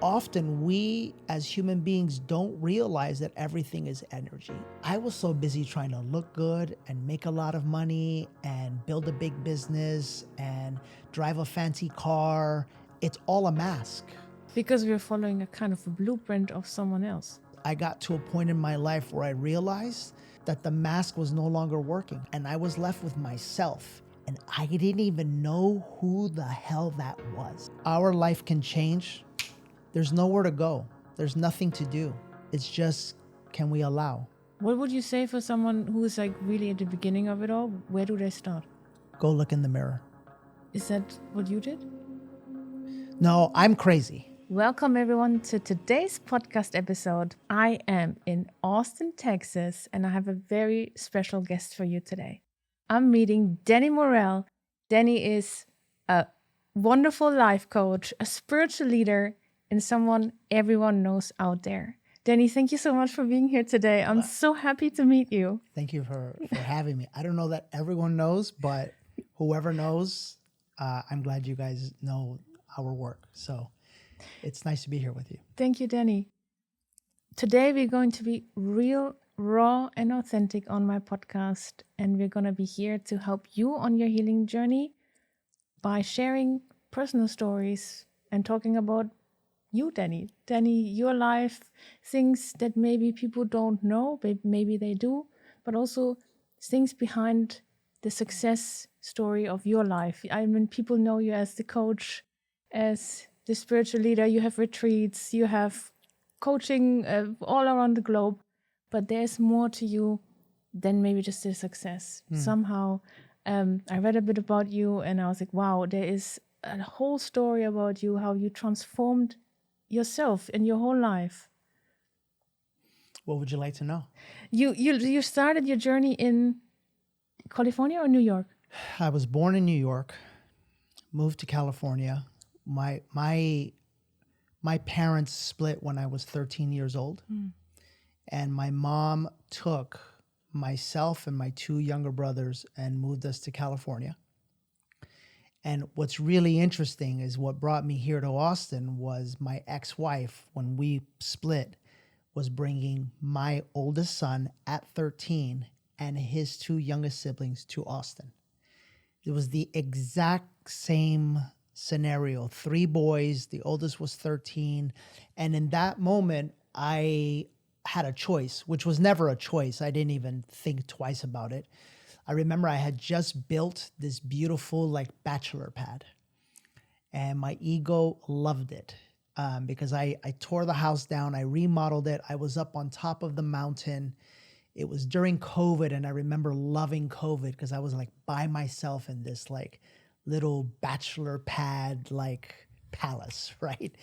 often we as human beings don't realize that everything is energy. I was so busy trying to look good and make a lot of money and build a big business and drive a fancy car. It's all a mask. Because we're following a kind of a blueprint of someone else. I got to a point in my life where I realized that the mask was no longer working and I was left with myself. And I didn't even know who the hell that was. Our life can change. There's nowhere to go. There's nothing to do. It's just, can we allow? What would you say for someone who is like really at the beginning of it all? Where do they start? Go look in the mirror. Is that what you did? No, I'm crazy. Welcome everyone to today's podcast episode. I am in Austin, Texas, and I have a very special guest for you today. I'm meeting Danny Morel. Danny is a wonderful life coach, a spiritual leader, and someone everyone knows out there. Danny, thank you so much for being here today. I'm so happy to meet you. Thank you for having me. I don't know that everyone knows, but whoever knows, I'm glad you guys know our work. So it's nice to be here with you. Thank you, Danny. Today we're going to be real, raw, and authentic on my podcast, and we're going to be here to help you on your healing journey by sharing personal stories and talking about you, Danny. Danny, your life, things that maybe people don't know, but maybe they do, but also things behind the success story of your life. I mean, people know you as the coach, as the spiritual leader. You have retreats, you have coaching all around the globe, but there's more to you than maybe just the success. Somehow, I read a bit about you and I was like, wow, there is a whole story about you, how you transformed yourself in your whole life. What would you like to know? You started your journey in California or New York? I was born in New York, moved to California. My parents split when I was 13 years old. And my mom took myself and my two younger brothers and moved us to California. And what's really interesting is what brought me here to Austin was my ex-wife, when we split, was bringing my oldest son at 13 and his two youngest siblings to Austin. It was the exact same scenario. 3 boys, the oldest was 13. And in that moment, I had a choice, which was never a choice. I didn't even think twice about it. I remember I had just built this beautiful like bachelor pad and my ego loved it because I tore the house down. I remodeled it. I was up on top of the mountain. It was during COVID and I remember loving COVID because I was like by myself in this like little bachelor pad like palace, right?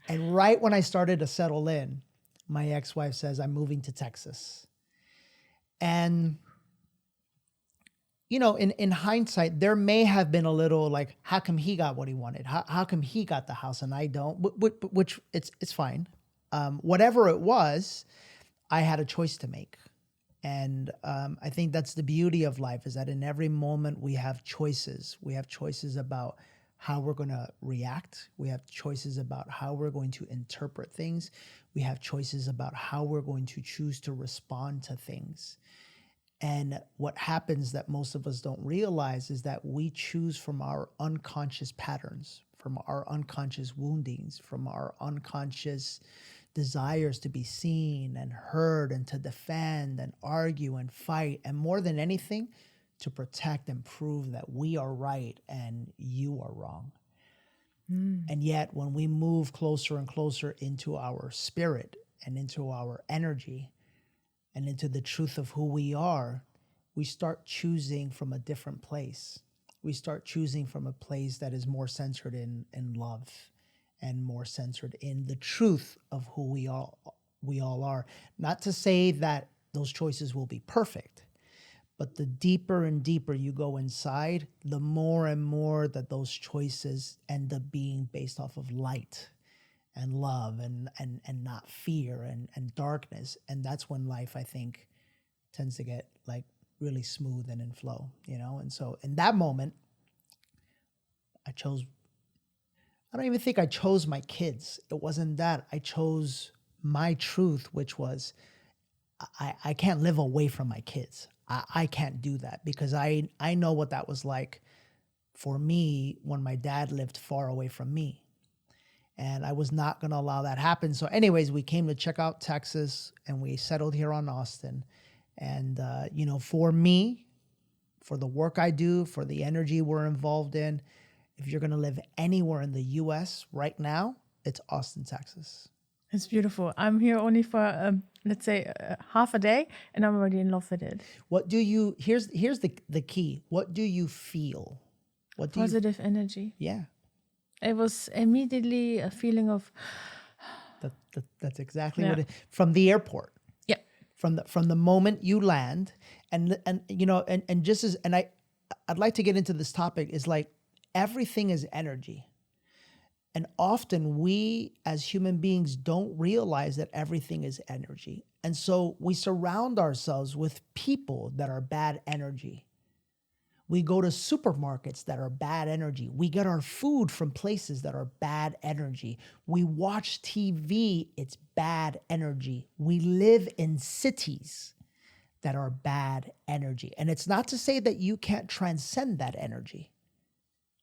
And right when I started to settle in, my ex-wife says, I'm moving to Texas. And you know, in hindsight, there may have been a little like, how come he got what he wanted? How come he got the house and I don't? Which it's fine. Whatever it was, I had a choice to make. And I think that's the beauty of life, is that in every moment we have choices. We have choices about how we're going to react. We have choices about how we're going to interpret things. We have choices about how we're going to choose to respond to things. And what happens that most of us don't realize is that we choose from our unconscious patterns, from our unconscious woundings, from our unconscious desires to be seen and heard and to defend and argue and fight. And more than anything, to protect and prove that we are right and you are wrong. And yet when we move closer and closer into our spirit and into our energy, and into the truth of who we are, we start choosing from a different place. We start choosing from a place that is more centered in love and more centered in the truth of who we all are. Not to say that those choices will be perfect, but the deeper and deeper you go inside, the more and more that those choices end up being based off of light and love and not fear and darkness. And that's when life, I think, tends to get like really smooth and in flow, you know? And so in that moment, I chose I don't even think I chose my kids. It wasn't that. I chose my truth, which was I can't live away from my kids. I can't do that because I know what that was like for me when my dad lived far away from me. And I was not going to allow that happen. So anyways, we came to check out Texas and we settled here on Austin. And, for me, for the work I do, for the energy we're involved in, if you're going to live anywhere in the U.S. right now, it's Austin, Texas. It's beautiful. I'm here only for, let's say, half a day, and I'm already in love with it. What do you, here's the key. What do you feel? What do Positive energy. Yeah. It was immediately a feeling of... That's exactly what it, from the airport. Yeah. From the moment you land, and just as, and I'd like to get into this topic, is like everything is energy. And often we as human beings don't realize that everything is energy. And so we surround ourselves with people that are bad energy. We go to supermarkets that are bad energy. We get our food from places that are bad energy. We watch TV, it's bad energy. We live in cities that are bad energy. And it's not to say that you can't transcend that energy.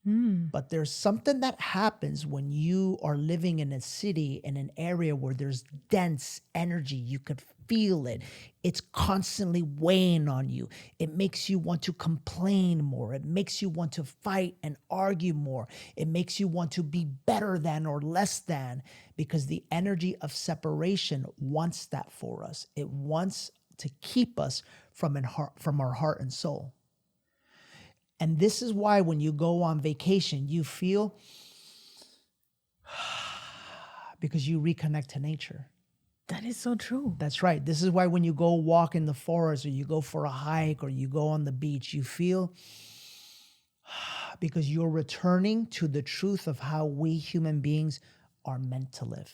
But there's something that happens when you are living in a city, in an area where there's dense energy. You could feel it. It's constantly weighing on you. It makes you want to complain more. It makes you want to fight and argue more. It makes you want to be better than or less than, because the energy of separation wants that for us. It wants to keep us from our heart and soul. And this is why when you go on vacation, you feel because you reconnect to nature. That is so true. That's right. This is why when you go walk in the forest or you go for a hike or you go on the beach, you feel because you're returning to the truth of how we human beings are meant to live.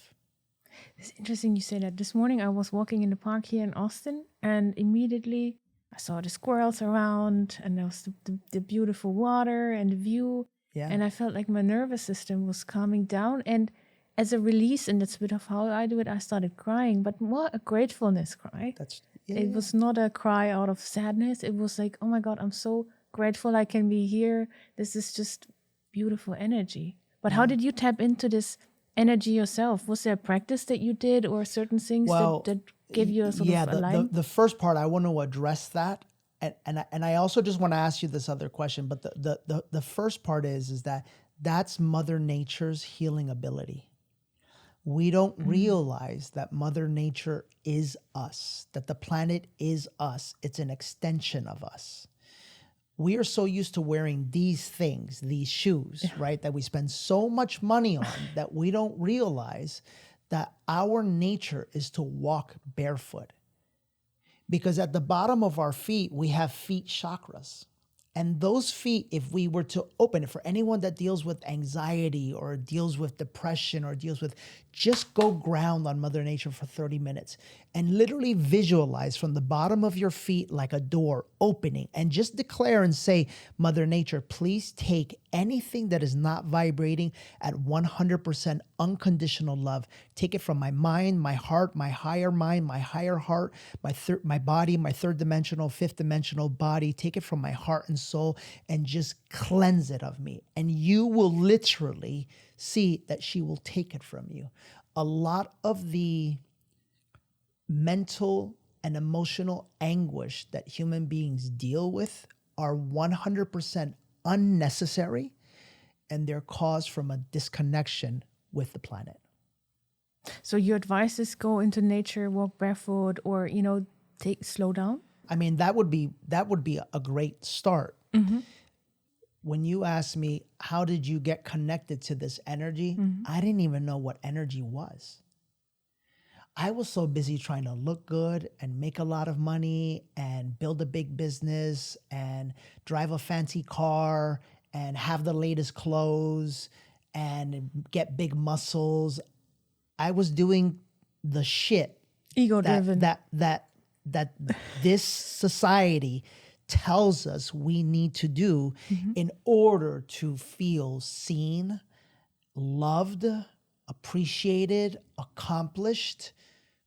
It's interesting you say that. This morning I was walking in the park here in Austin, and immediately I saw the squirrels around, and there was the beautiful water and the view. Yeah. And I felt like my nervous system was calming down. And as a release, and that's a bit of how I do it, I started crying, but more a gratefulness cry. It was not a cry out of sadness. It was like, oh my God, I'm so grateful I can be here. This is just beautiful energy. But how did you tap into this energy yourself? Was there a practice that you did or certain things that gave you a sort of alignment? The first part, I want to address that. And I also just want to ask you this other question, but the first part is that that's Mother Nature's healing ability. We don't realize that Mother Nature is us, that the planet is us. It's an extension of us. We are so used to wearing these things, these shoes, right, that we spend so much money on that we don't realize that our nature is to walk barefoot. Because at the bottom of our feet, we have feet chakras. And those feet, if we were to open it for anyone that deals with anxiety or deals with depression or just go ground on Mother Nature for 30 minutes and literally visualize from the bottom of your feet like a door opening and just declare and say, Mother Nature, please take anything that is not vibrating at 100% unconditional love. Take it from my mind, my heart, my higher mind, my higher heart, my body, my third dimensional, fifth dimensional body. Take it from my heart and soul and just cleanse it of me. And you will literally see that she will take it from you. A lot of the mental and emotional anguish that human beings deal with are 100% unnecessary, and they're caused from a disconnection with the planet. So your advice is go into nature, walk barefoot, or slow down? I mean, that would be a great start. Mm-hmm. When you asked me, how did you get connected to this energy? Mm-hmm. I didn't even know what energy was. I was so busy trying to look good and make a lot of money and build a big business and drive a fancy car and have the latest clothes and get big muscles. I was doing the shit ego-driven that this society tells us we need to do in order to feel seen loved, appreciated, accomplished,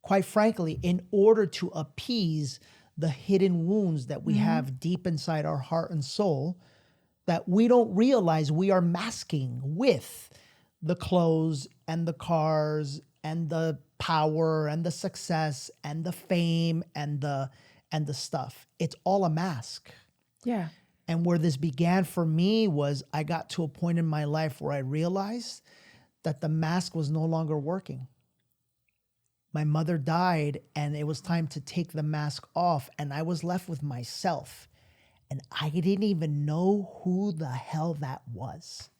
quite frankly, in order to appease the hidden wounds that we have deep inside our heart and soul that we don't realize we are masking with the clothes and the cars and the power and the success and the fame and the stuff. It's all a mask. Yeah. And where this began for me was I got to a point in my life where I realized that the mask was no longer working. My mother died and it was time to take the mask off, and I was left with myself. And I didn't even know who the hell that was.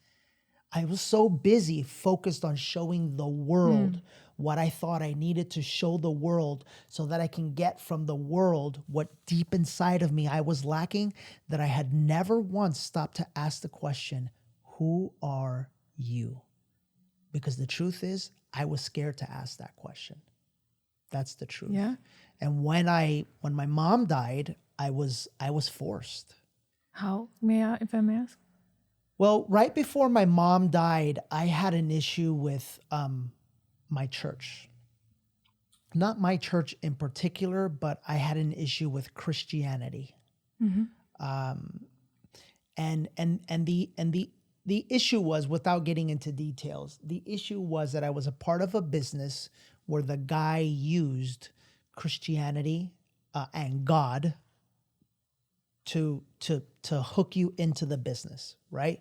I was so busy focused on showing the world what I thought I needed to show the world so that I can get from the world what deep inside of me I was lacking, that I had never once stopped to ask the question, who are you? Because the truth is, I was scared to ask that question. That's the truth. Yeah. And when my mom died, I was forced. How, if I may ask? Well, right before my mom died, I had an issue with my church. Not my church in particular, but I had an issue with Christianity. And the issue was, without getting into details, the issue was that I was a part of a business where the guy used Christianity and God to hook you into the business, right?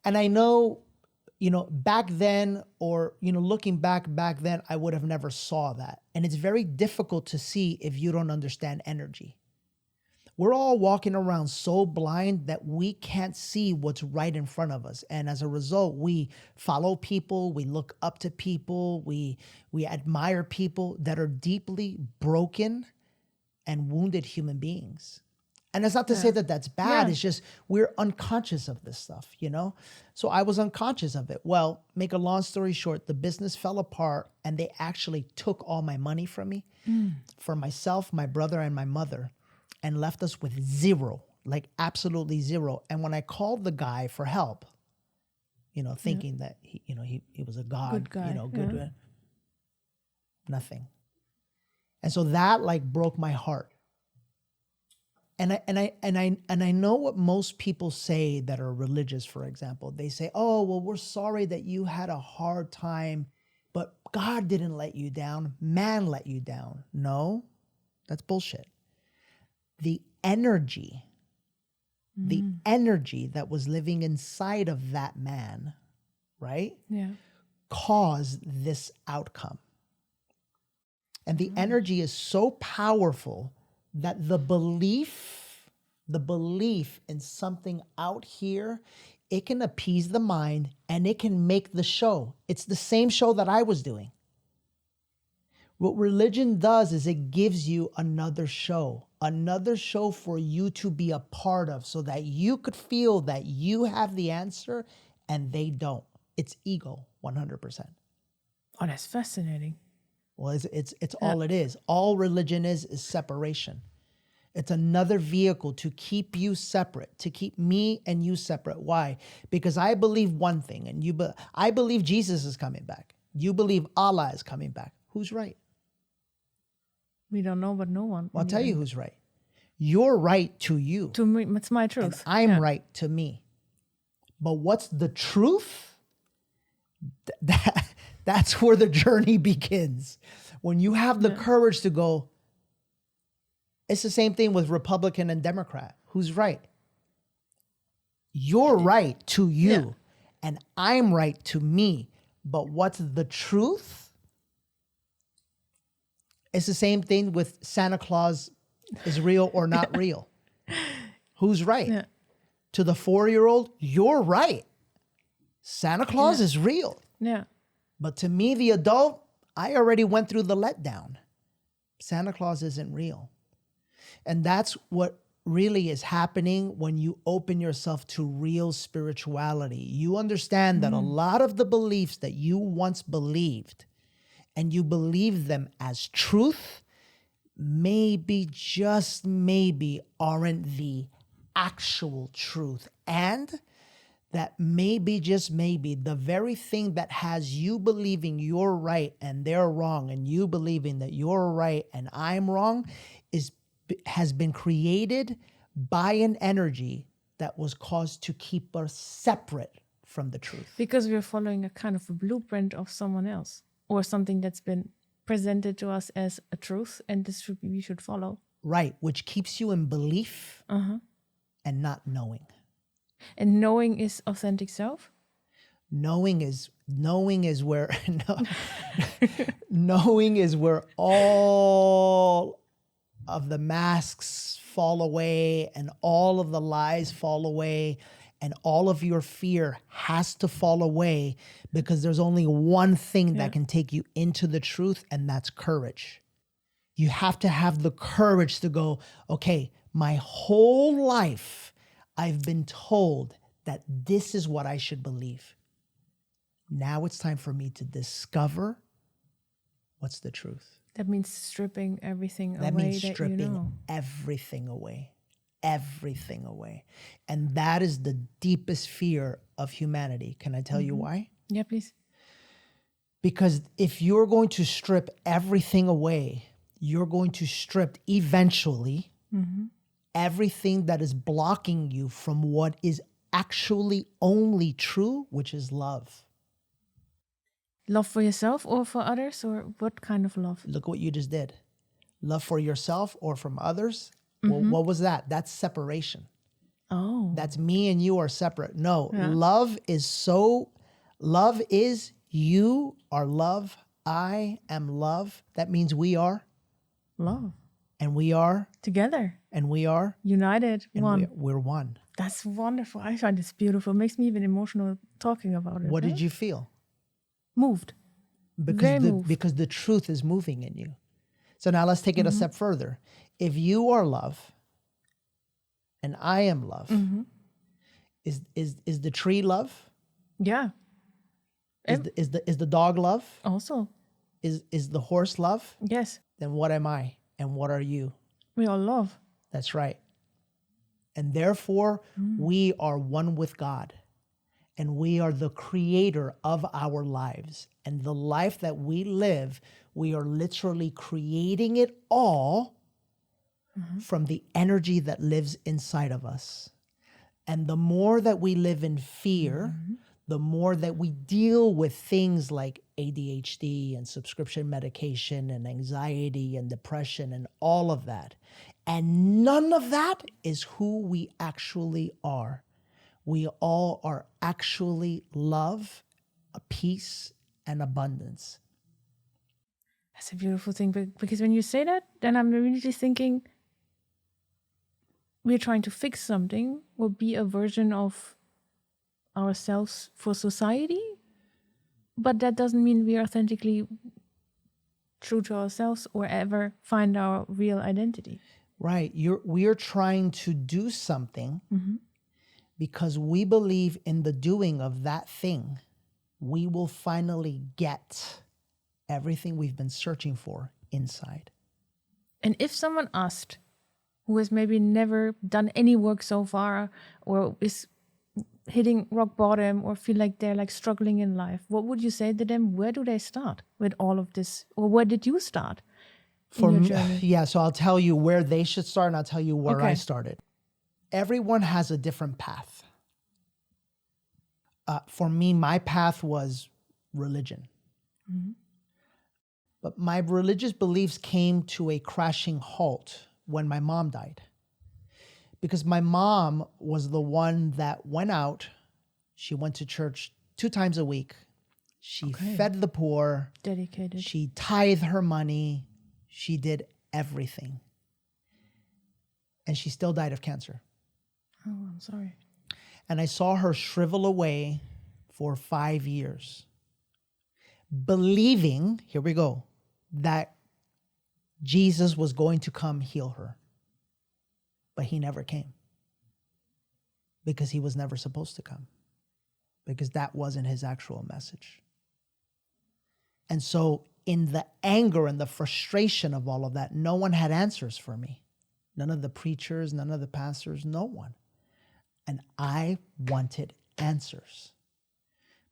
And I know, back then, or, looking back then, I would have never saw that. And it's very difficult to see if you don't understand energy. We're all walking around so blind that we can't see what's right in front of us. And as a result, we follow people, we look up to people, we admire people that are deeply broken and wounded human beings. And it's not to say that that's bad. Yeah. It's just we're unconscious of this stuff, So I was unconscious of it. Well, make a long story short, the business fell apart and they actually took all my money from me, for myself, my brother, and my mother, and left us with zero, like absolutely zero. And when I called the guy for help, thinking that he was a god, Good guy, good, nothing. And so that broke my heart. And I know what most people say that are religious, for example. They say, oh, well, we're sorry that you had a hard time, but God didn't let you down. Man let you down. No, that's bullshit. The energy that was living inside of that man, right? Yeah. Caused this outcome. And the energy is so powerful that the belief in something out here, it can appease the mind and it can make the show. It's the same show that I was doing. What religion does is it gives you another show for you to be a part of so that you could feel that you have the answer and they don't. It's ego, 100%. Oh, that's fascinating. Well, it's all it is. All religion is separation. It's another vehicle to keep you separate, to keep me and you separate. Why? Because I believe one thing, and I believe Jesus is coming back. You believe Allah is coming back. Who's right? We don't know, but no one. Well, I'll tell you who's right. You're right to you. To me, it's my truth. And I'm right to me. But what's the truth? That's where the journey begins. When you have the courage to go, it's the same thing with Republican and Democrat. Who's right? You're right to you, and I'm right to me. But what's the truth? It's the same thing with Santa Claus is real or not real. Who's right? Yeah. To the 4-year-old, you're right. Santa Claus is real. Yeah. But to me, the adult, I already went through the letdown. Santa Claus isn't real. And that's what really is happening when you open yourself to real spirituality. You understand that a lot of the beliefs that you once believed, and you believe them as truth, maybe, just maybe, aren't the actual truth. And that maybe, just maybe, the very thing that has you believing you're right and they're wrong, and you believing that you're right and I'm wrong, has been created by an energy that was caused to keep us separate from the truth. Because we're following a kind of a blueprint of someone else, or something that's been presented to us as a truth, and we should follow. Right, which keeps you in belief and not knowing. And knowing is authentic self? Knowing is where knowing is where all of the masks fall away and all of the lies fall away and all of your fear has to fall away, because there's only one thing that can take you into the truth, and that's courage. You have to have the courage to go, okay, my whole life I've been told that this is what I should believe. Now it's time for me to discover what's the truth. That means stripping everything away. That means that stripping you know. everything away. Everything away. And that is the deepest fear of humanity. Can I tell you why? Yeah, please. Because if you're going to strip everything away, you're going to strip eventually everything that is blocking you from what is actually only true, which is love. Love for yourself or for others, or what kind of love? Look what you just did. Love for yourself or from others. Well, what was that? That's separation. Oh. That's me and you are separate. No, love is you are love. I am love. That means we are. Love. And we are. Together. And we are. United. And one. We're one. That's wonderful. I find this beautiful. It makes me even emotional talking about it. What did you feel? Moved. Because the truth is moving in you. So now let's take it a step further. If you are love and I am love, is the tree love? Yeah. Is the dog love? Also. Is the horse love? Yes. Then what am I and what are you? We all love. That's right. And therefore, we are one with God. And we are the creator of our lives. And the life that we live, we are literally creating it all from the energy that lives inside of us. And the more that we live in fear, the more that we deal with things like ADHD and subscription medication and anxiety and depression and all of that. And none of that is who we actually are. We all are actually love, peace, and abundance. That's a beautiful thing, because when you say that, then I'm immediately thinking we're trying to fix something or be a version of ourselves for society, but that doesn't mean we are authentically true to ourselves or ever find our real identity. Right. We are trying to do something because we believe in the doing of that thing, we will finally get everything we've been searching for inside. And if someone asked, who has maybe never done any work so far, or is hitting rock bottom, or feel like they're like struggling in life, what would you say to them? Where do they start with all of this? Or where did you start in your journey? Yeah, so I'll tell you where they should start and I'll tell you where I started. Everyone has a different path. For me, my path was religion. But my religious beliefs came to a crashing halt when my mom died. Because my mom was the one that went out. She went to church 2 times a week. She fed the poor. Dedicated. She tithed her money. She did everything. And she still died of cancer. Oh, I'm sorry. And I saw her shrivel away for 5 years. Believing, here we go, that Jesus was going to come heal her. But he never came. Because he was never supposed to come. Because that wasn't his actual message. And so in the anger and the frustration of all of that, no one had answers for me. None of the preachers, none of the pastors, no one. And I wanted answers.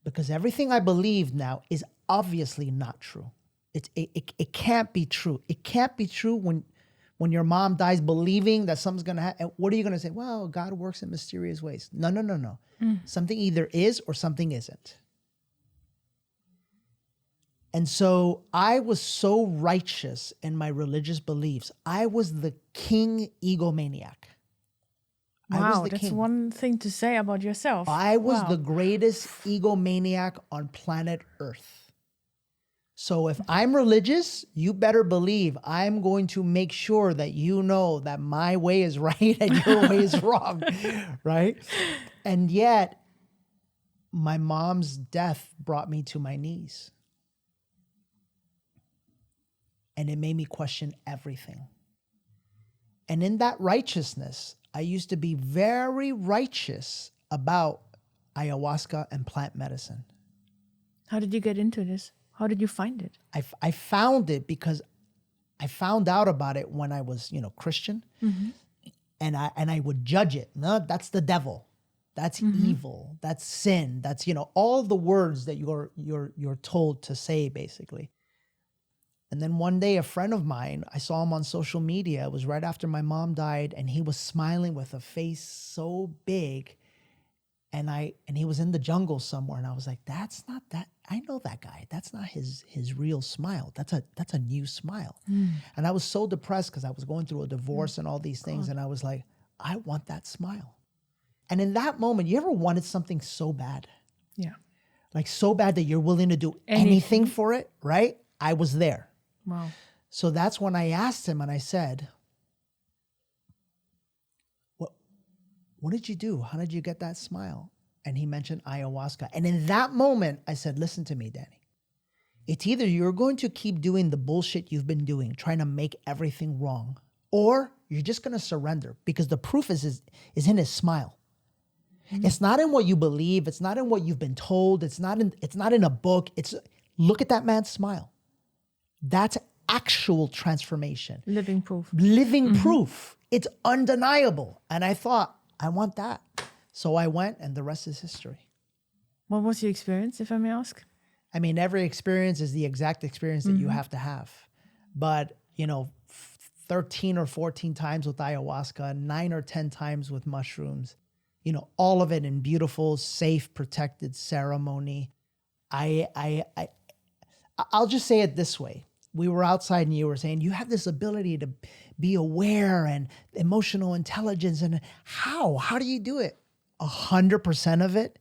Because everything I believe now is obviously not true. It can't be true. It can't be true when your mom dies believing that something's going to happen. What are you going to say? Well, God works in mysterious ways. No. Something either is or something isn't. And so I was so righteous in my religious beliefs. I was the king egomaniac. Wow, that's one thing to say about yourself. I was the greatest egomaniac on planet Earth. So if I'm religious, you better believe I'm going to make sure that you know that my way is right and your way is wrong, right? And yet, my mom's death brought me to my knees. And it made me question everything. And in that righteousness, I used to be very righteous about ayahuasca and plant medicine. How did you get into this? How did you find it? I found it because I found out about it when I was, Christian, and I would judge it. No, that's the devil. That's evil. That's sin. That's all the words that you're told to say, basically. And then one day, a friend of mine, I saw him on social media. It was right after my mom died, and he was smiling with a face so big. And he was in the jungle somewhere, and I was like, "That's not that. I know that guy. That's not his real smile. That's a new smile." And I was so depressed because I was going through a divorce and all these things, and I was like, "I want that smile." And in that moment, you ever wanted something so bad? Yeah, like so bad that you're willing to do anything for it, right? I was there. Wow. So that's when I asked him, and I said, what did you do? How did you get that smile? And he mentioned ayahuasca. And in that moment, I said, listen to me, Danny. It's either you're going to keep doing the bullshit you've been doing, trying to make everything wrong, or you're just going to surrender, because the proof is in his smile. It's not in what you believe. It's not in what you've been told. It's not in a book. Look at that man's smile. That's actual transformation. Living proof. Living proof. It's undeniable. And I thought, I want that. So I went, and the rest is history. What was your experience, if I may ask? I mean, every experience is the exact experience that you have to have. But, 13 or 14 times with ayahuasca, 9 or 10 times with mushrooms, all of it in beautiful, safe, protected ceremony. I'll just say it this way. We were outside and you were saying, you have this ability to be aware and emotional intelligence. And how do you do it? 100% of it.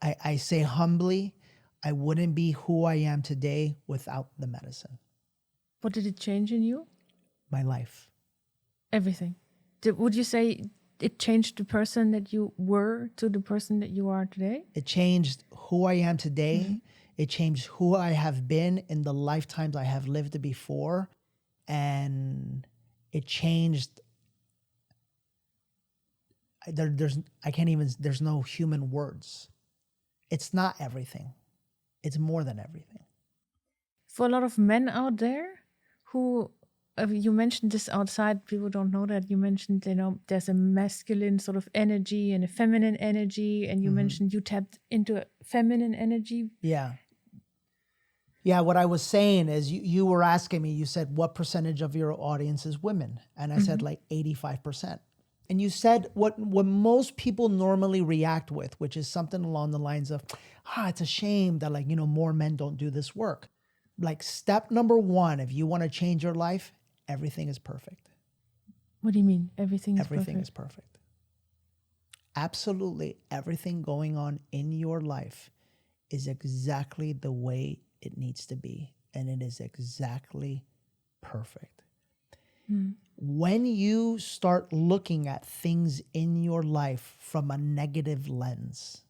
I say humbly, I wouldn't be who I am today without the medicine. What did it change in you? My life. Everything. Would you say it changed the person that you were to the person that you are today? It changed who I am today. It changed who I have been in the lifetimes I have lived before. And it changed. There's no human words. It's not everything. It's more than everything. For a lot of men out there who, you mentioned this outside, people don't know that. You mentioned, there's a masculine sort of energy and a feminine energy. And you mentioned you tapped into a feminine energy. Yeah. Yeah, what I was saying is you were asking me, you said, what percentage of your audience is women? And I said like 85%. And you said what most people normally react with, which is something along the lines of, it's a shame that more men don't do this work. Like step number 1, if you want to change your life, everything is perfect. What do you mean? Everything is perfect. Absolutely everything going on in your life is exactly the way it needs to be. And it is exactly perfect. When you start looking at things in your life from a negative lens,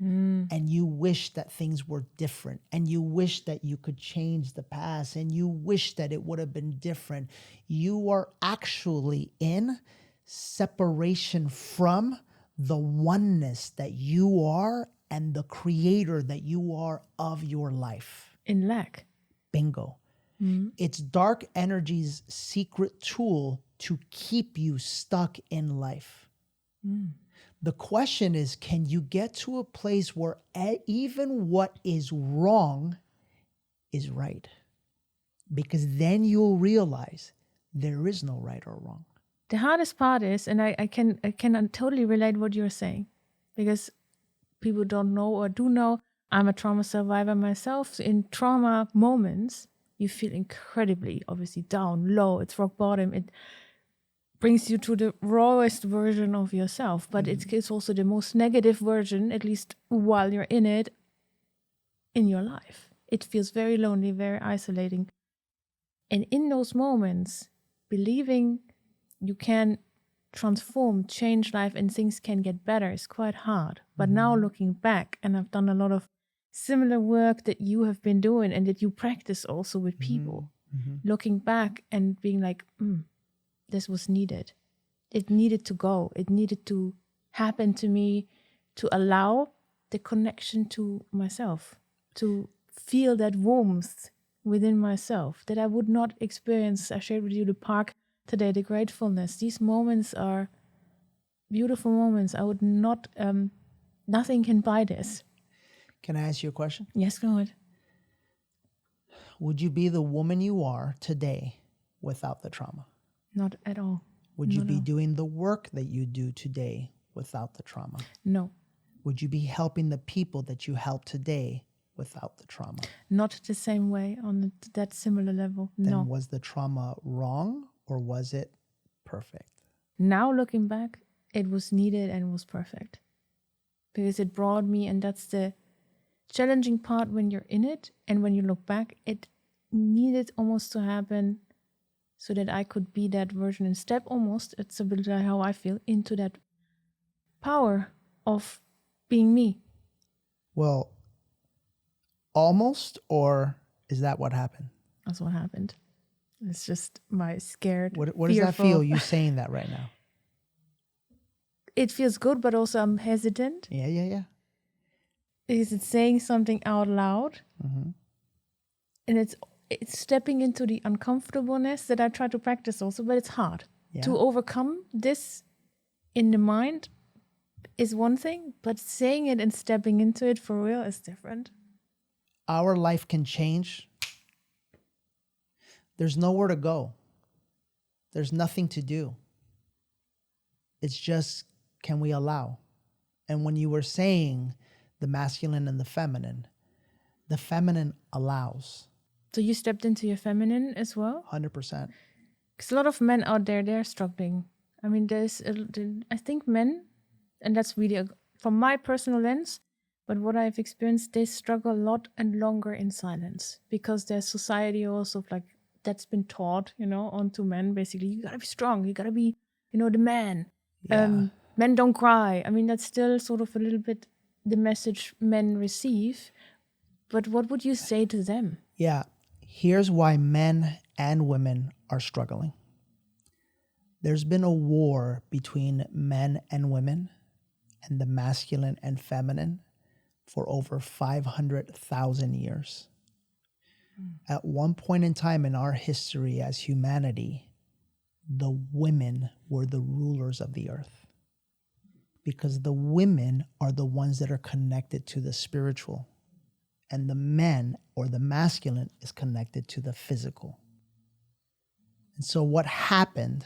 and you wish that things were different, and you wish that you could change the past, and you wish that it would have been different, you are actually in separation from the oneness that you are and the creator that you are of your life. In lack. Bingo. It's dark energy's secret tool to keep you stuck in life. The question is, can you get to a place where even what is wrong is right? Because then you'll realize there is no right or wrong. The hardest part is, and I can totally relate what you're saying, because people don't know or do know, I'm a trauma survivor myself. So in trauma moments, you feel incredibly, obviously, down, low. It's rock bottom. It brings you to the rawest version of yourself, but it's also the most negative version, at least while you're in it, in your life. It feels very lonely, very isolating. And in those moments, believing you can transform, change life, and things can get better is quite hard. But now looking back, and I've done a lot of similar work that you have been doing and that you practice also with people, looking back and being like, this was needed. It needed to go. It needed to happen to me to allow the connection to myself, to feel that warmth within myself that I would not experience. I shared with you the park today, the gratefulness. These moments are beautiful moments. I would not, nothing can buy this. Can I ask you a question? Yes, go ahead. Would you be the woman you are today without the trauma? Not at all. Would you be doing the work that you do today without the trauma? No. Would you be helping the people that you help today without the trauma? Not the same way, on that similar level. Then No. was the trauma wrong or was it perfect? Now looking back, it was needed and was perfect. Because it brought me, and that's the challenging part when you're in it, and when you look back, it needed almost to happen so that I could be that version and step almost, it's a bit like how I feel, into that power of being me. Well, almost, or is that what happened? That's what happened. It's just my scared, What does that fearful. feel, you saying that right now? It feels good, but also I'm hesitant. Yeah. Because it's saying something out loud. And it's stepping into the uncomfortableness that I try to practice also, but it's hard. Yeah. To overcome this in the mind is one thing, but saying it and stepping into it for real is different. Our life can change. There's nowhere to go. There's nothing to do. It's just, can we allow? And when you were saying the masculine and the feminine allows. So you stepped into your feminine as well? 100%. Because a lot of men out there, they're struggling. I mean, I think men, and that's really from my personal lens, but what I've experienced, they struggle a lot and longer in silence because there's society also like that's been taught, onto men. Basically, you gotta be strong. You gotta be, the man. Yeah. Men don't cry. I mean, that's still sort of a little bit the message men receive. But what would you say to them? Yeah. Here's why men and women are struggling. There's been a war between men and women and the masculine and feminine for over 500,000 years. At one point in time in our history as humanity, the women were the rulers of the earth because the women are the ones that are connected to the spiritual, and the men or the masculine is connected to the physical. And so what happened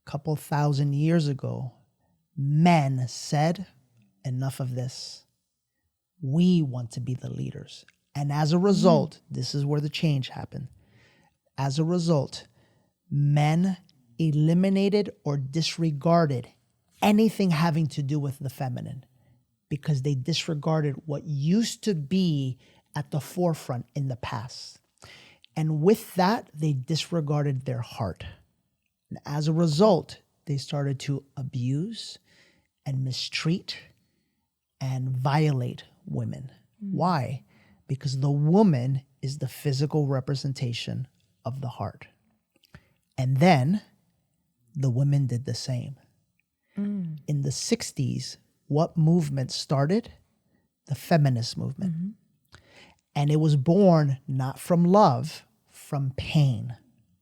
a couple thousand years ago, men said, enough of this. We want to be the leaders. And as a result, this is where the change happened. As a result, men eliminated or disregarded anything having to do with the feminine because they disregarded what used to be at the forefront in the past. And with that, they disregarded their heart. And as a result, they started to abuse and mistreat and violate women. Why? Because the woman is the physical representation of the heart. And then the women did the same. In the 60s, what movement started? The feminist movement. And it was born not from love, from pain.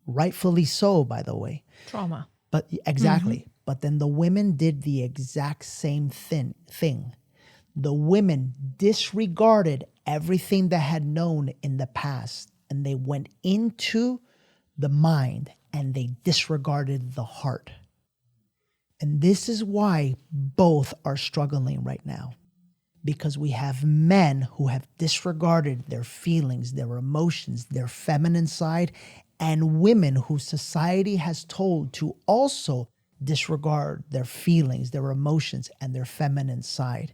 Rightfully so, by the way. Trauma. But exactly. But then the women did the exact same thing. The women disregarded everything they had known in the past, and they went into the mind and they disregarded the heart. And this is why both are struggling right now, because we have men who have disregarded their feelings, their emotions, their feminine side, and women who society has told to also disregard their feelings, their emotions, and their feminine side.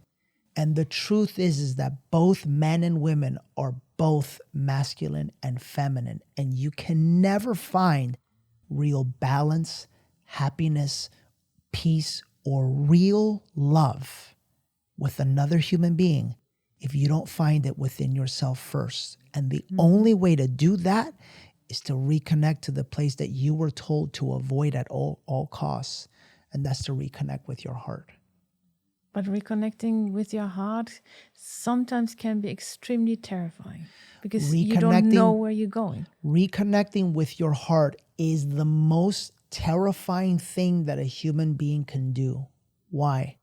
And the truth is that both men and women are both masculine and feminine, and you can never find real balance, happiness, peace, or real love with another human being if you don't find it within yourself first. And the only way to do that is to reconnect to the place that you were told to avoid at all costs, and that's to reconnect with your heart. But reconnecting with your heart sometimes can be extremely terrifying because you don't know where you're going. Reconnecting with your heart is the most terrifying thing that a human being can do. Why?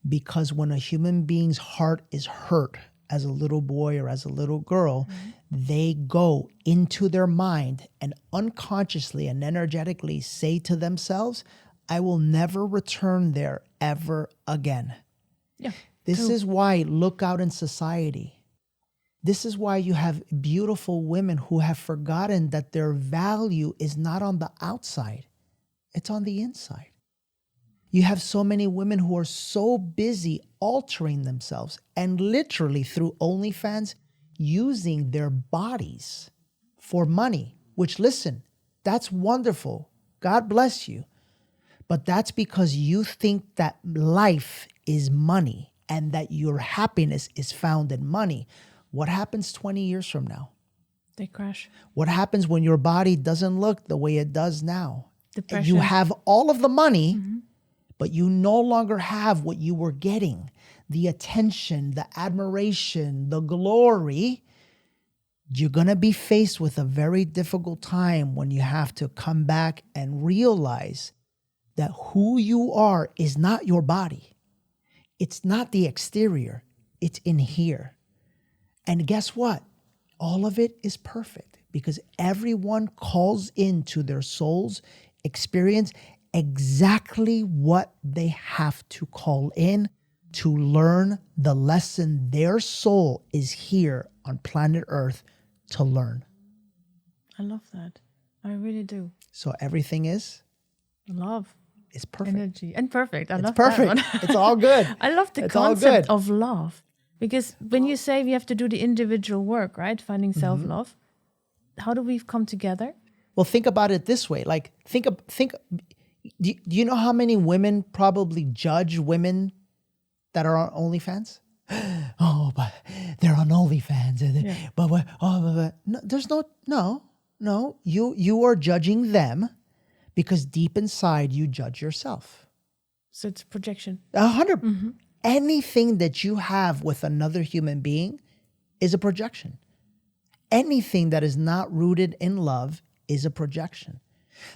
Because when a human being's heart is hurt as a little boy or as a little girl, they go into their mind and unconsciously and energetically say to themselves, I will never return there ever again. Yeah. This is why look out in society. This is why you have beautiful women who have forgotten that their value is not on the outside. It's on the inside. You have so many women who are so busy altering themselves and literally through OnlyFans using their bodies for money, which, listen, that's wonderful. God bless you. But that's because you think that life is money and that your happiness is found in money. What happens 20 years from now? They crash. What happens when your body doesn't look the way it does now? Depression. You have all of the money, but you no longer have what you were getting. The attention, the admiration, the glory. You're going to be faced with a very difficult time when you have to come back and realize that who you are is not your body. It's not the exterior. It's in here. And guess what? All of it is perfect because everyone calls into their soul's experience exactly what they have to call in to learn the lesson their soul is here on planet Earth to learn. I love that. I really do. So everything is? Love. It's perfect. Energy. And perfect. I love perfect. that one. It's all good. I love the concept of love. Because when you say we have to do the individual work, right? Finding self-love, how do we come together? Well, think about it this way. Like, do you know how many women probably judge women that are on OnlyFans? Oh, but they're on OnlyFans. No, there's no. You are judging them because deep inside you judge yourself. So it's projection. 100. Anything that you have with another human being is a projection. Anything that is not rooted in love is a projection.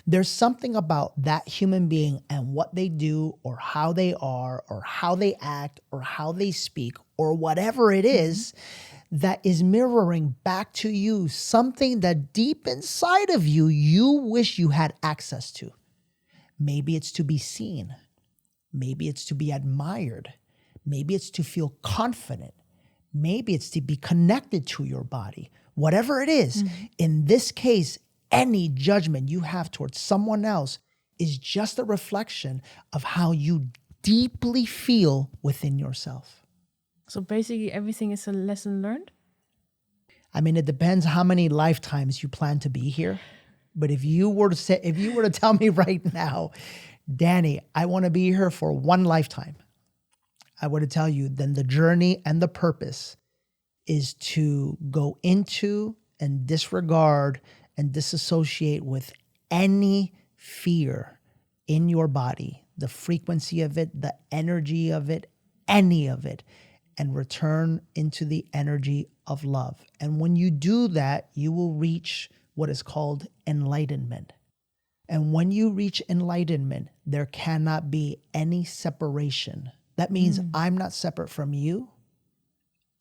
There's something about that human being and what they do or how they are or how they act or how they speak or whatever it is that is mirroring back to you something that deep inside of you, you wish you had access to. Maybe it's to be seen. Maybe it's to be admired. Maybe it's to feel confident. Maybe it's to be connected to your body. Whatever it is, in this case, any judgment you have towards someone else is just a reflection of how you deeply feel within yourself. So basically everything is a lesson learned? I mean, it depends how many lifetimes you plan to be here. But if you were to tell me right now, Danny, I want to be here for one lifetime, I would tell you, then the journey and the purpose is to go into and disregard and disassociate with any fear in your body, the frequency of it, the energy of it, any of it, and return into the energy of love. And when you do that, you will reach what is called enlightenment. And when you reach enlightenment, there cannot be any separation. That means I'm not separate from you.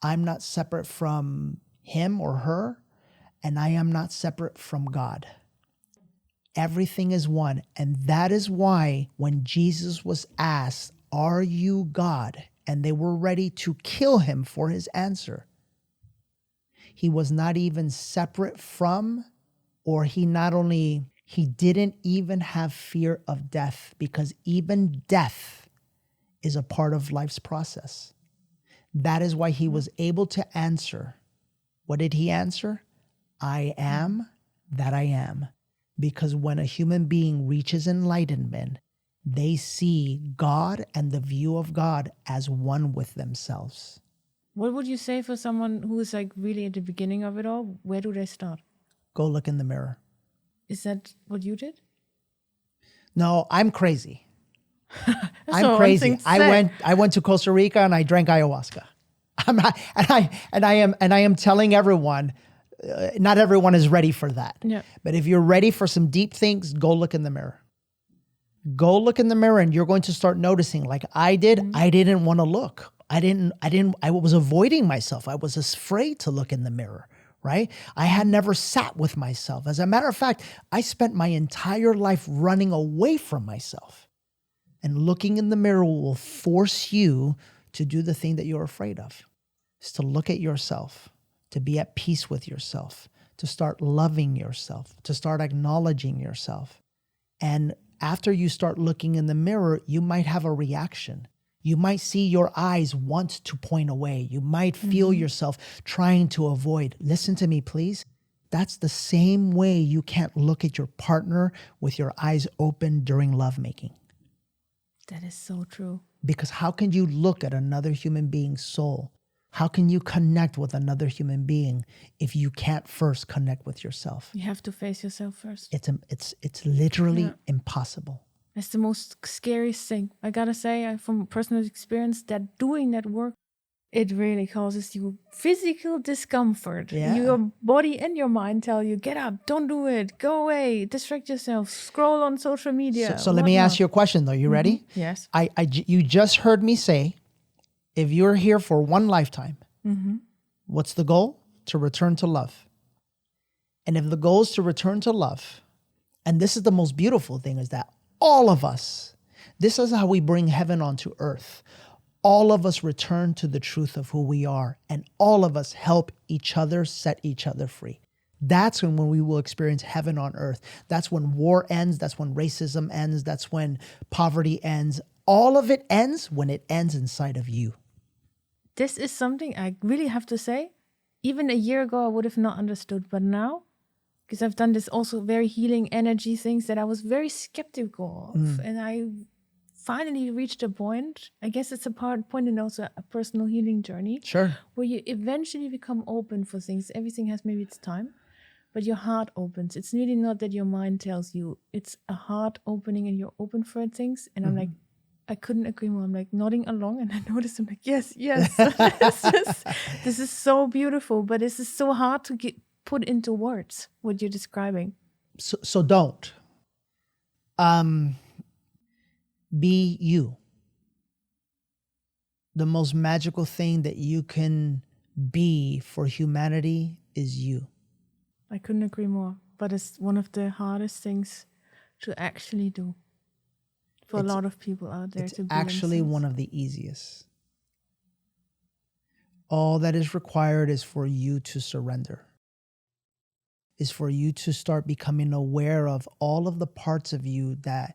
I'm not separate from him or her. And I am not separate from God. Everything is one. And that is why when Jesus was asked, "Are you God?" and they were ready to kill him for his answer, he was not even separate from, or he didn't even have fear of death, because even death is a part of life's process. That is why he was able to answer. What did he answer? I am that I am. Because when a human being reaches enlightenment, they see God and the view of God as one with themselves. What would you say for someone who is like really at the beginning of it all? Where do they start? Go look in the mirror. Is that what you did? No, I'm crazy. That's I'm what crazy. one thing said. I went to Costa Rica and I drank ayahuasca. I'm not, and I am telling everyone, not everyone is ready for that. Yeah. But if you're ready for some deep things, go look in the mirror. Go look in the mirror and you're going to start noticing, like I did, I didn't want to look. I was avoiding myself. I was afraid to look in the mirror, right? I had never sat with myself. As a matter of fact, I spent my entire life running away from myself. And looking in the mirror will force you to do the thing that you're afraid of. Is to look at yourself, to be at peace with yourself, to start loving yourself, to start acknowledging yourself. And after you start looking in the mirror, you might have a reaction. You might see your eyes want to point away. You might feel yourself trying to avoid. Listen to me, please. That's the same way you can't look at your partner with your eyes open during lovemaking. That is so true. Because how can you look at another human being's soul? How can you connect with another human being if you can't first connect with yourself? You have to face yourself first. It's literally impossible. That's the most scariest thing. I gotta say, from personal experience, that doing that work, it really causes you physical discomfort. Yeah. Your body and your mind tell you, get up, don't do it, go away, distract yourself, scroll on social media. So let me ask you a question though. You ready? Yes. You just heard me say, if you're here for one lifetime, what's the goal? To return to love. And if the goal is to return to love, and this is the most beautiful thing, is that all of us, this is how we bring heaven onto earth. All of us return to the truth of who we are, and all of us help each other set each other free. That's when we will experience heaven on earth. That's when war ends. That's when racism ends. That's when poverty ends. All of it ends when it ends inside of you. This is something I really have to say. Even a year ago, I would have not understood. But now, because I've done this also very healing energy things that I was very skeptical of. And I finally reached a point, I guess it's a point in also a personal healing journey. Sure. Where you eventually become open for things. Everything has maybe its time, but your heart opens. It's really not that your mind tells you. It's a heart opening and you're open for things. And I'm like, I couldn't agree more. I'm like nodding along and I noticed, I'm like, yes. This is so beautiful, but this is so hard to put into words, what you're describing. So don't. Be you. The most magical thing that you can be for humanity is you. I couldn't agree more. But it's one of the hardest things to actually do for a lot of people out there. It's to be actually themselves. one of the easiest. All that is required is for you to surrender. Is for you to start becoming aware of all of the parts of you that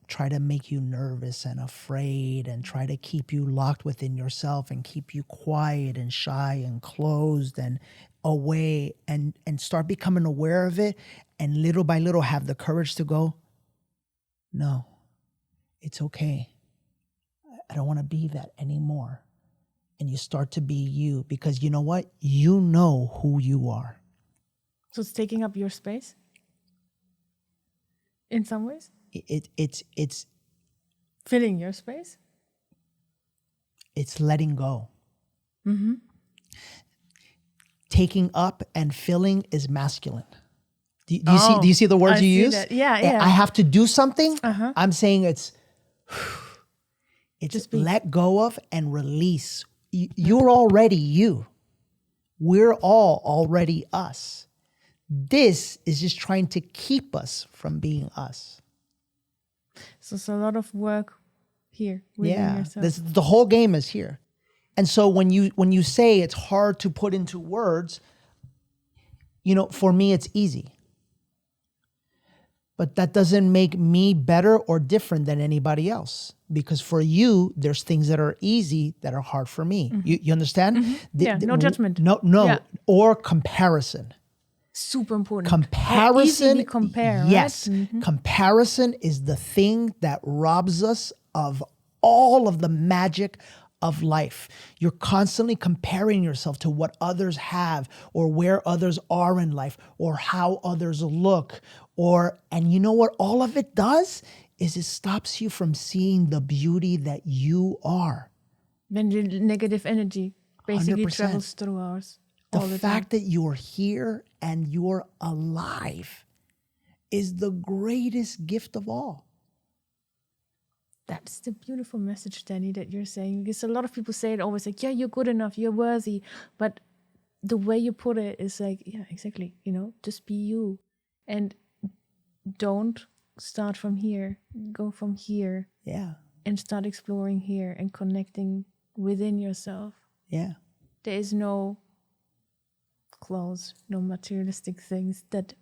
try to make you nervous and afraid and try to keep you locked within yourself and keep you quiet and shy and closed and away, and start becoming aware of it, and little by little have the courage to go, no, it's okay. I don't want to be that anymore. And you start to be you, because you know what? You know who you are. So it's taking up your space in some ways? It's filling your space? It's letting go. Taking up and filling is masculine. Do you see the words I you see use? that. Yeah. I have to do something. Uh-huh. I'm saying it's Just be. let go of and release. You're already you. We're all already us. This is just trying to keep us from being us. So it's a lot of work here within yourself. The whole game is here. And so when you say it's hard to put into words, for me it's easy. But that doesn't make me better or different than anybody else. Because for you, there's things that are easy that are hard for me. Mm-hmm. You understand? Mm-hmm. No judgment. No. Yeah. Or comparison. Super important. Comparison. How easy we compare, yes. right? Mm-hmm. Comparison is the thing that robs us of all of the magic of life. You're constantly comparing yourself to what others have or where others are in life or how others look and you know what all of it does is it stops you from seeing the beauty that you are. When the negative energy basically 100%. travels through ours. The fact that you're here and you're alive is the greatest gift of all. That's the beautiful message, Danny, that you're saying. Because a lot of people say it always like, yeah, you're good enough, you're worthy. But the way you put it is like, yeah, exactly. Just be you. And don't start from here. Go from here. Yeah. And start exploring here and connecting within yourself. Yeah. There is no clothes, no materialistic things that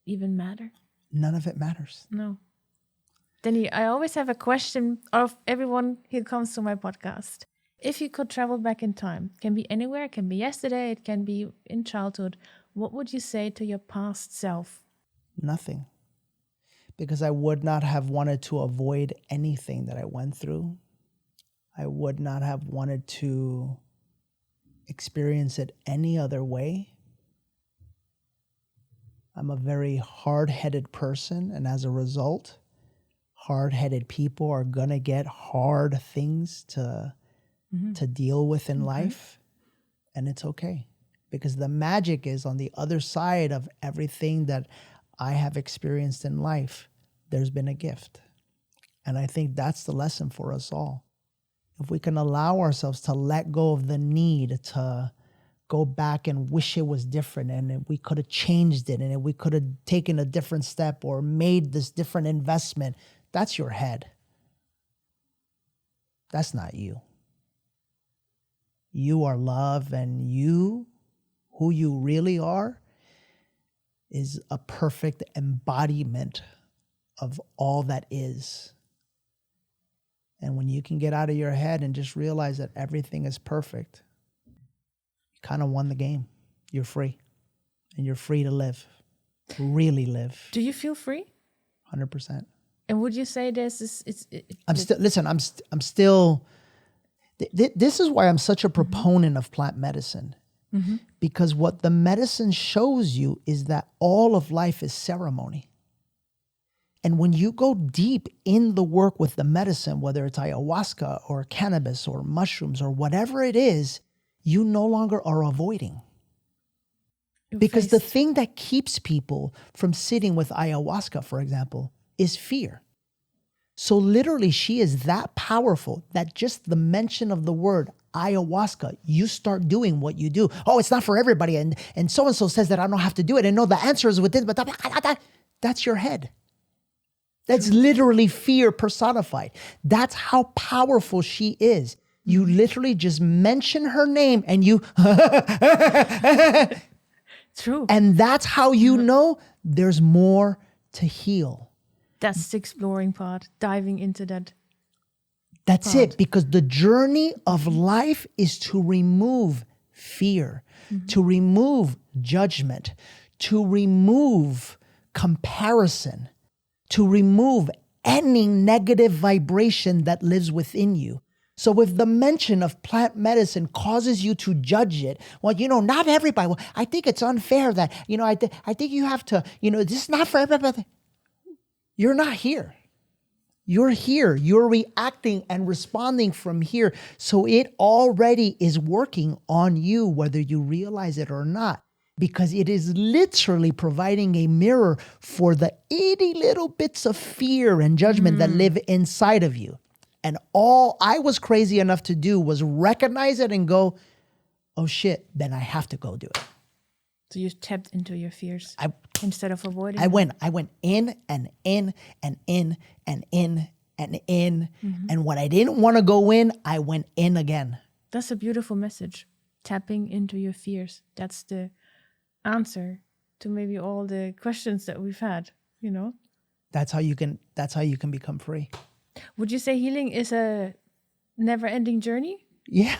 even matter. None of it matters. No. Danny, I always have a question of everyone who comes to my podcast. If you could travel back in time, can be anywhere, it can be yesterday, it can be in childhood, what would you say to your past self? Nothing. Because I would not have wanted to avoid anything that I went through. I would not have wanted to experience it any other way. I'm a very hard-headed person, and as a result, hard-headed people are gonna get hard things to deal with in life, and it's okay. Because the magic is on the other side of everything that I have experienced in life, there's been a gift. And I think that's the lesson for us all. If we can allow ourselves to let go of the need to go back and wish it was different and if we could have changed it and if we could have taken a different step or made this different investment, that's your head. That's not you. You are love, and you, who you really are, is a perfect embodiment of all that is. And when you can get out of your head and just realize that everything is perfect, you kind of won the game. You're free. And you're free to live. Really live. Do you feel free? 100%. And would you say this is... I'm still... This is why I'm such a proponent of plant medicine. Mm-hmm. Because what the medicine shows you is that all of life is ceremony. And when you go deep in the work with the medicine, whether it's ayahuasca or cannabis or mushrooms or whatever it is, you no longer are avoiding. Because the thing that keeps people from sitting with ayahuasca, for example, is fear. So literally, she is that powerful that just the mention of the word ayahuasca, you start doing what you do. Oh, it's not for everybody. And so-and-so says that I don't have to do it. And no, the answer is within, but that's your head. That's literally fear personified. That's how powerful she is. You literally just mention her name and you... True. And that's how you know there's more to heal. That's the exploring part, diving into that. That's it, because the journey of life is to remove fear, to remove judgment, to remove comparison, to remove any negative vibration that lives within you. So if the mention of plant medicine causes you to judge it, well, not everybody. Well, I think it's unfair that, I think you have to, this is not for everybody. You're not here. You're here. You're reacting and responding from here. So it already is working on you, whether you realize it or not. because it is literally providing a mirror for the itty little bits of fear and judgment that live inside of you. And all I was crazy enough to do was recognize it and go, oh shit, then I have to go do it. So you tapped into your fears instead of avoiding I them. went in and in and in and in and in. And when I didn't want to go in, I went in again. That's a beautiful message. Tapping into your fears. That's the answer to maybe all the questions that we've had, you know? That's how you can become free. Would you say healing is a never-ending journey? Yeah.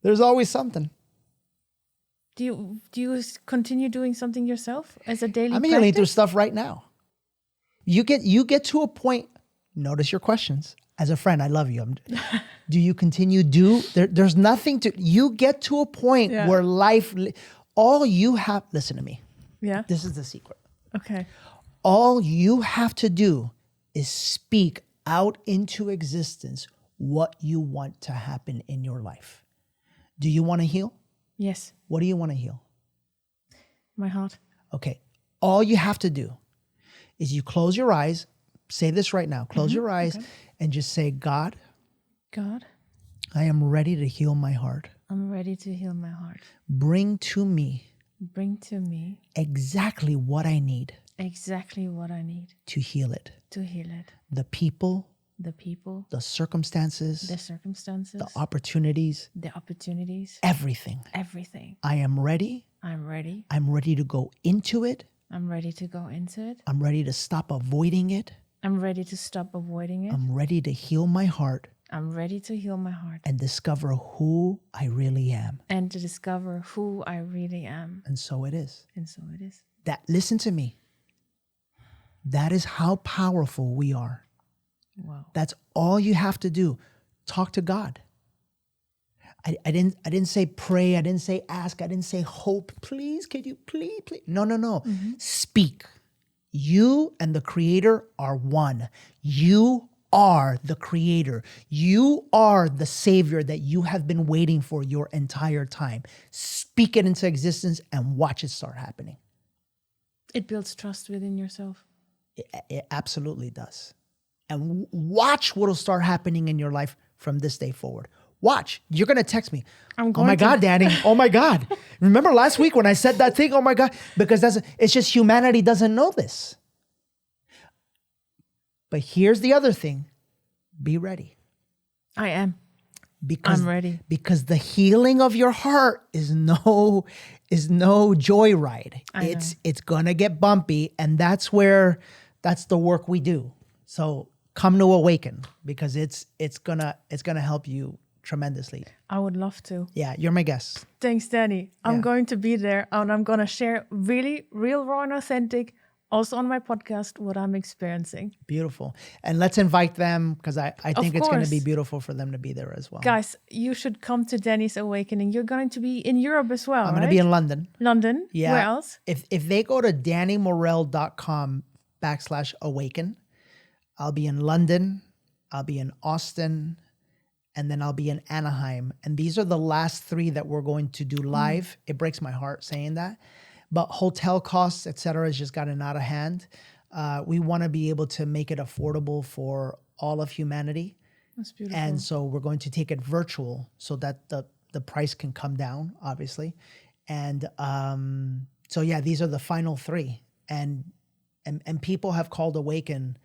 There's always something. Do you continue doing something yourself as a daily I'm practice? healing through stuff right now. You get to a point, notice your questions. As a friend, I love you. Do you continue there's nothing to, you get to a point where life, all you have, listen to me. Yeah. This is the secret. Okay. All you have to do is speak out into existence what you want to happen in your life. Do you want to heal? Yes. What do you want to heal? My heart. Okay. All you have to do is you close your eyes. Say this right now. Close your eyes and just say, God, I am ready to heal my heart. I'm ready to heal my heart. Bring to me exactly what I need. Exactly what I need. To heal it. The people. The circumstances. The opportunities. Everything. I am ready. I'm ready to go into it. I'm ready to stop avoiding it. I'm ready to heal my heart. And discover who I really am. And so it is. That, listen to me. That is how powerful we are. Wow. That's all you have to do. Talk to God. I didn't say pray. I didn't say ask. I didn't say hope. Please, could you please? No. Speak. You and the Creator are one. You are the Creator. You are the Savior that you have been waiting for your entire time. Speak it into existence and watch it start happening. It builds trust within yourself. It absolutely does. And watch what will start happening in your life from this day forward. Watch. You're going to text me. Oh my God, Danny. Oh my God. Remember last week when I said that thing? Oh my God. Because it's just humanity doesn't know this. But here's the other thing. Be ready. I am. I'm ready. Because the healing of your heart is no joyride. It's going to get bumpy. And that's the work we do. So come to Awaken, because it's gonna help you tremendously. I would love to. Yeah, you're my guest. Thanks, Danny. I'm going to be there, and I'm gonna share really real, raw, and authentic, also on my podcast, what I'm experiencing. Beautiful. And let's invite them, because I think it's going to be beautiful for them to be there as well. Guys, you should come to Danny's Awakening. You're going to be in Europe as well, I'm going to be in London. London? Yeah. Where else? If they go to dannymorel.com/awaken, I'll be in London, I'll be in Austin, and then I'll be in Anaheim. And these are the last 3 that we're going to do live. It breaks my heart saying that. But hotel costs, et cetera, has just gotten out of hand. We want to be able to make it affordable for all of humanity. That's beautiful. And so we're going to take it virtual so that the price can come down, obviously. And so, yeah, these are the final 3. And people have called Awaken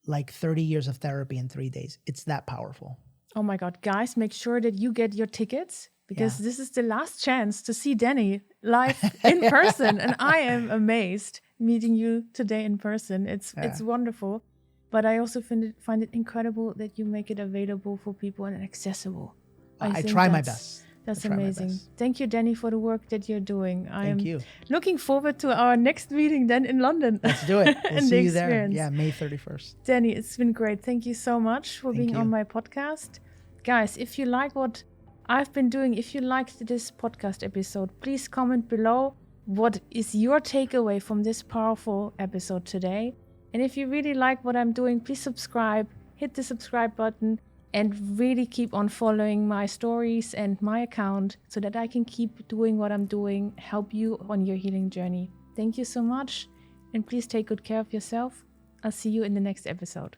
like 30 years of therapy in 3 days. It's that powerful. Oh my God, guys, make sure that you get your tickets, because this is the last chance to see Danny live in person. And I am amazed meeting you today in person. It's wonderful. But I also find it incredible that you make it available for people and accessible. I try my best. That's amazing. Thank you, Danny, for the work that you're doing. Thank you. Looking forward to our next meeting then in London. Let's do it. We'll see you there. Yeah, May 31st. Danny, it's been great. Thank you so much for being on my podcast. Guys, if you like what I've been doing, if you liked this podcast episode, please comment below what is your takeaway from this powerful episode today. And if you really like what I'm doing, please subscribe, hit the subscribe button, and really keep on following my stories and my account so that I can keep doing what I'm doing, help you on your healing journey. Thank you so much, and please take good care of yourself. I'll see you in the next episode.